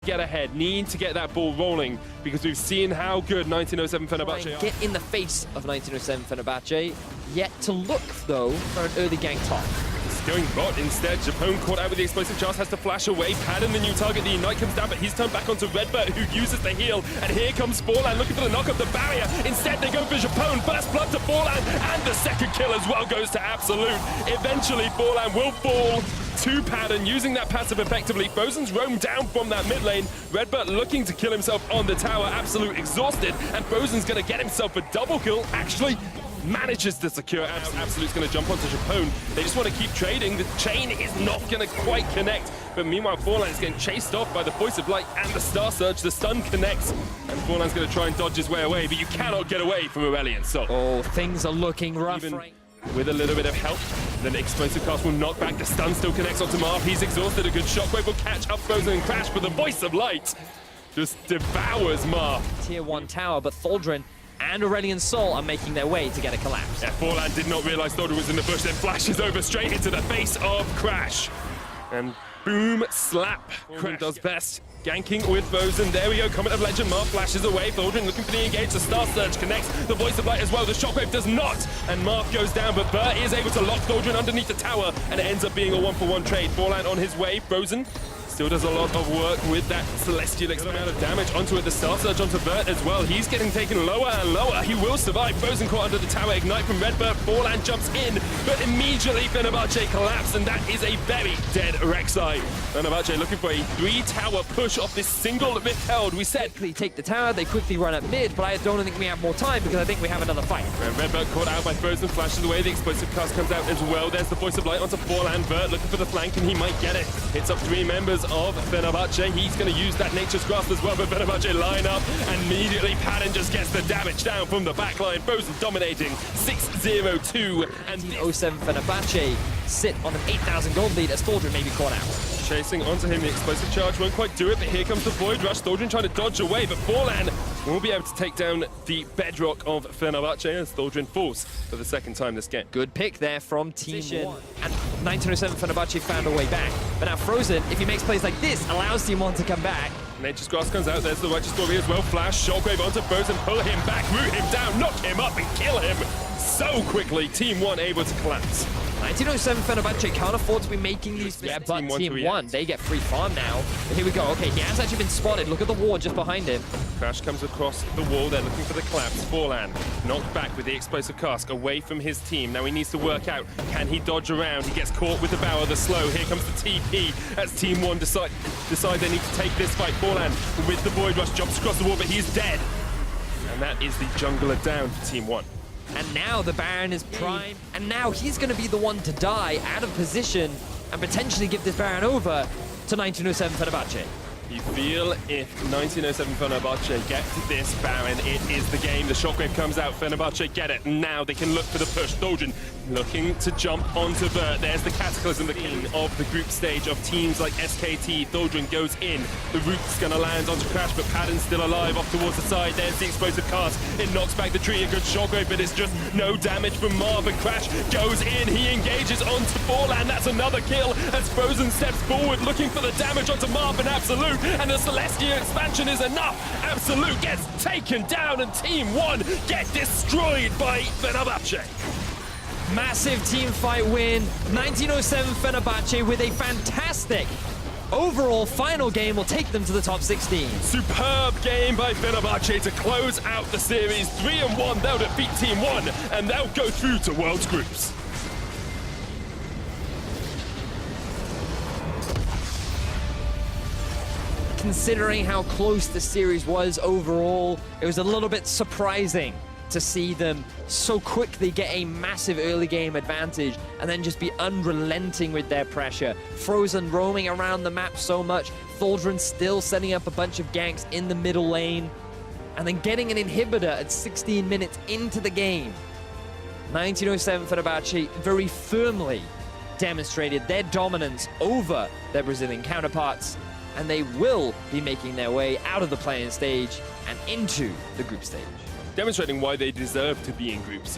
get ahead, need to get that ball rolling, because we've seen how good 1907 Fenerbahce are. Get in the face of 1907 Fenerbahce, yet to look, though, for an early gank top. It's going bot instead. Japone caught out with the explosive charge, has to flash away. Padden, the new target, the Ignite comes down, but he's turned back onto Redbird, who uses the heal. And here comes Forlan looking for the knock of the barrier. Instead, they go for Japone. First blood to Forlan, and the second kill as well goes to Absolute. Eventually, Forlan will fall to Padden, using that passive effectively. Frozen's roamed down from that mid lane. Redbird looking to kill himself on the tower. Absolute exhausted, and Frozen's going to get himself a double kill. Actually, manages to secure. Absolute's going to jump onto Japone. They just want to keep trading. The chain is not going to quite connect. But meanwhile, Forlan is getting chased off by the Voice of Light and the Star Surge. The stun connects, and Forlan's going to try and dodge his way away, but you cannot get away from Aurelion. So, oh, things are looking rough. Even with a little bit of help, then the explosive cast will knock back. The stun still connects onto Marv. He's exhausted. A good shockwave will catch up Frozen and Crash, but the Voice of Light just devours Marv. Tier 1 tower, but Thaldrin and Aurelion Sol are making their way to get a collapse. Yeah, Forlan did not realize Thaldrin was in the bush, then flashes over straight into the face of Crash. And boom, slap. Thaldrin does best. Ganking with Frozen. There we go. Comet of Legend. Marv flashes away. Thaldrin looking for the engage. The Star Surge connects. The Voice of Light as well. The Shockwave does not. And Marv goes down, but Burt is able to lock Thaldrin underneath the tower, and it ends up being a 1-for-1 trade. Forlan on his way. Frozen still does a lot of work with that Celestial amount of damage onto it. The Star Surge onto Burt as well. He's getting taken lower and lower. He will survive. Frozen caught under the tower. Ignite from Redbird. Forlan jumps in, but immediately Fenerbahce collapse, and that is a very dead Rek'Sai. Fenerbahce looking for a 3-tower push off this single withheld. We said Quickly take the tower. They quickly run up mid, but I don't think we have more time because I think we have another fight. And Redbird caught out by Frozen, flashes away. The explosive cast comes out as well. There's the Voice of Light onto Forlan. Burt looking for the flank, and he might get it. Hits up 3 members of Fenerbahce. He's going to use that Nature's Grasp as well, but Fenerbahce line up, and immediately Padden just gets the damage down from the backline. Frozen dominating 6-0-2, and 07 Fenerbahce sit on an 8,000 gold lead as Thaldrin may be caught out. Chasing onto him, the explosive charge won't quite do it, but here comes the Void Rush. Thaldrin trying to dodge away, but Forlan will be able to take down the bedrock of Fenerbahce as Thaldrin falls for the second time this game. Good pick there from Team 1. And 1907 Fenerbahce found a way back. But now Frozen, if he makes plays like this, allows Team 1 to come back. Nature's Grasp comes out, there's the Righteous Glory as well. Flash, Shockwave onto Frozen, pull him back, root him down, knock him up, and kill him so quickly. Team 1 able to collapse. 1907 Fenerbahce can't afford to be making these. Yeah, but Team 1, they get free farm now. But here we go. Okay, he has actually been spotted. Look at the ward just behind him. Crash comes across the wall. They're looking for the collapse. Forlan knocked back with the explosive cask away from his team. Now he needs to work out. Can he dodge around? He gets caught with the bow of the slow. Here comes the TP as Team 1 decide they need to take this fight. Forlan with the Void Rush jumps across the wall, but he's dead. And that is the jungler down for Team 1. And now the Baron is prime, and now he's going to be the one to die out of position and potentially give this Baron over to 1907 Fenerbahce. You feel if 1907 Fenerbahce get to this Baron, it is the game. The Shockwave comes out, Fenerbahce get it. Now they can look for the push. Thaldrin looking to jump onto Burt. There's the Cataclysm, the king of the group stage of teams like SKT. Thaldrin goes in. The root's going to land onto Crash, but Padden's still alive off towards the side. There's the explosive cast. It knocks back the tree. A good Shockwave, but it's just no damage from Marv. And Crash goes in. He engages onto Forlan. That's another kill as Frozen steps forward looking for the damage onto Marv and Absolute. And the Celestial expansion is enough. Absolute gets taken down, and Team 1 get destroyed by Fenerbahce. Massive team fight win. 1907 Fenerbahce with a fantastic overall final game will take them to the top 16. Superb game by Fenerbahce to close out the series. 3-1, they'll defeat Team 1, and they'll go through to World's Groups. Considering how close the series was overall, it was a little bit surprising to see them so quickly get a massive early game advantage and then just be unrelenting with their pressure. Frozen roaming around the map so much, Thaldrin still setting up a bunch of ganks in the middle lane, and then getting an inhibitor at 16 minutes into the game. 1907 Fenerbahce very firmly demonstrated their dominance over their Brazilian counterparts, and they will be making their way out of the playing stage and into the group stage. Demonstrating why they deserve to be in groups.